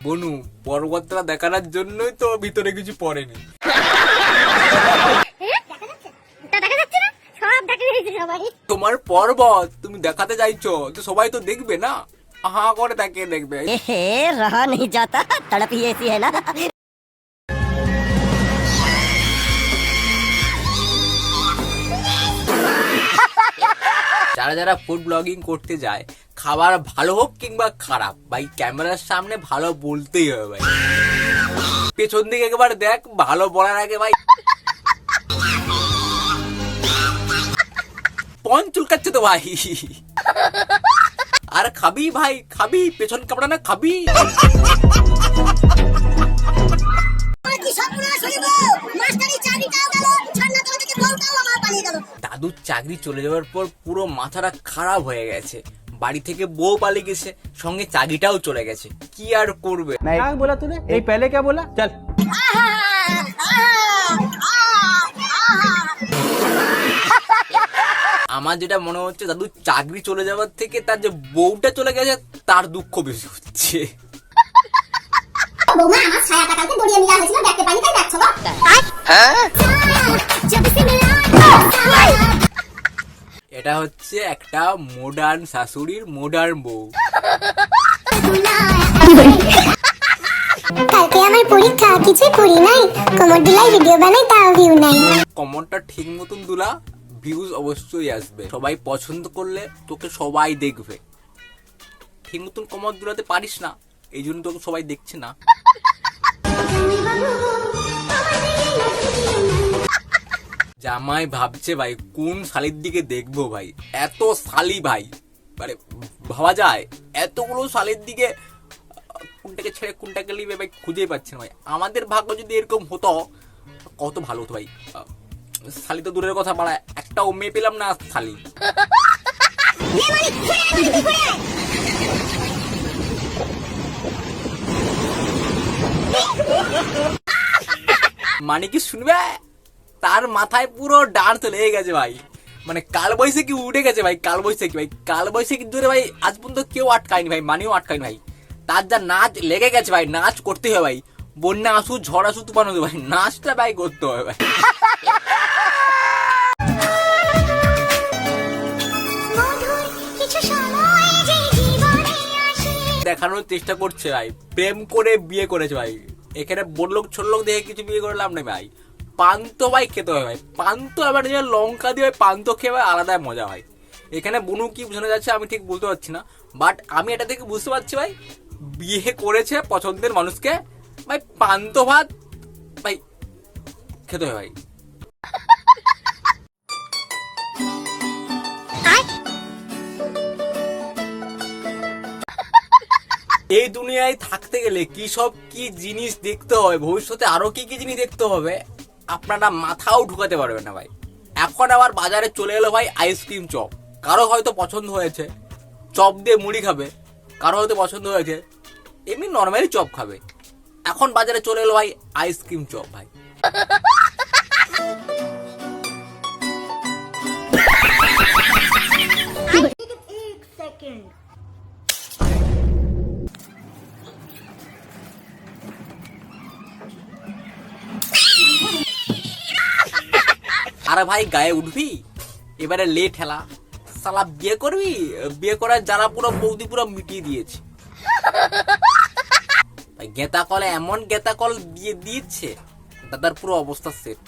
বনু পর্বতটা দেখানোর জন্যই তো ভিতরে কিছু পড়েনি। তোমার পর্বত তুমি দেখাতে চাইছো তো সবাই তো দেখবে না, হা করে তাকে দেখবে। रहा नहीं जाता, तड़प ही ऐसी है ना। যারা যারা ফুড ব্লগিং করতে যায়, খাবার ভালো হোক কিংবা খারাপ ভাই ক্যামেরার সামনে ভালো বলতেই হবে ভাই। পেছন দিকে একবার দেখ, ভালো বলার আগে ভাই পন চুলকাচ্ছে তো ভাই। আর খাবি ভাই খাবি, পেছন কাপড়া না খাবি। দাদুর চাকরি চলে যাওয়ার পর পুরো মাথাটা খারাপ হয়ে গেছে। বাড়ি থেকে বউ পালিয়ে গেছে, সঙ্গে চাকরিটাও চলে গেছে। কি আর করবে। बोला तूने नहीं, पहले क्या बोला? चल আমার যেটা মনে হচ্ছে দাদুর চাকরি চলে যাওয়ার থেকে তার যে বউটা চলে গেছে তার দুঃখ বেশি হচ্ছে। এটা হচ্ছে একটা মডার্ন শাশুড়ির মডার্ন বউ। কালকে আমার পরীক্ষা, কিছু করি নাই, কোমর দুলাই ভিডিও বানাই, তাও ভিউ নাই। কমরটা ঠিক মতন দুলা, ভিউজ অবশ্যই আসবে। সবাই পছন্দ করলে তোকে সবাই দেখবে। ঠিক মতন কমর দুলাতে পারিস না, এই জন্য তোকে সবাই দেখছে না। জামাই ভাবছে ভাই কোন শালির দিকে দেখবো ভাই, এত শালি ভাই মানে ভাবা যায়। এতগুলো শালির দিকে কোনটাকে ছেড়ে কোনটাকে নিবে ভাই খুঁজেই পাচ্ছে না ভাই। আমাদের ভাগ্য যদি এরকম হতো কত ভালো হতো ভাই। শালি তো দূরের কথা বাড়ায়, একটাও মেয়ে পেলাম না শালি। মানে কি শুনবে, তার মাথায় পুরো ডার চলে গেছে ভাই। মানে কাল বৈশাখী উঠে গেছে ভাই, কাল বৈশাখী ভাই। কাল বৈশাখী দূরে ভাই আজ পর্যন্ত কেউ আটকায়নি ভাই, মানিও আটকায়নি ভাই। তার যা নাচ লেগে গেছে ভাই, নাচ করতে হবে ভাই। বন্যা আসু ঝড় আসু তুফান আসু ভাই, নাচটা ভাই করতে হবে ভাই। দেখানোর চেষ্টা করছে ভাই, প্রেম করে বিয়ে করেছে ভাই। এখানে বড় লোক ছোট লোক দেখে কিছু বিয়ে করলাম না ভাই। পান্ত ভাই খেতে হয় ভাই, পান্ত আবার লঙ্কা দিয়ে পান্ত খেয়ে ভাই আলাদা মজা হয়। এখানে বনু কি বোঝানো যাচ্ছে আমি ঠিক বলতে পারছি না, বাট আমি এটা থেকে বুঝতে পারছি ভাই বিয়ে করেছে পছন্দের মানুষকে ভাই, পান্ত ভাত ভাই খেতে হয় ভাই। এই দুনিয়ায় থাকতে গেলে কি সব কি জিনিস দেখতে হবে, ভবিষ্যতে আরো কি কি জিনিস দেখতে হবে আপনারা মাথাও ঢুকাতে পারবেন না ভাই। এখন আবার বাজারে চলে এলো ভাই আইসক্রিম চপ। কারো হয়তো পছন্দ হয়েছে চপ দিয়ে মুড়ি খাবে, কারো হয়তো পছন্দ হয়েছে এমনি নর্মালি চপ খাবে। এখন বাজারে চলে এলো ভাই আইসক্রিম চপ ভাই। আরে ভাই গায়ে উঠবি, এবারে লে ঠেলা। শালা বিয়ে করবি, বিয়ে করার যারা পুরো বৌদি পুরো মিটিয়ে দিয়েছে। গেতা কলে এমন গেতা কল দিয়ে দিচ্ছে দাদার পুরো অবস্থা সেট।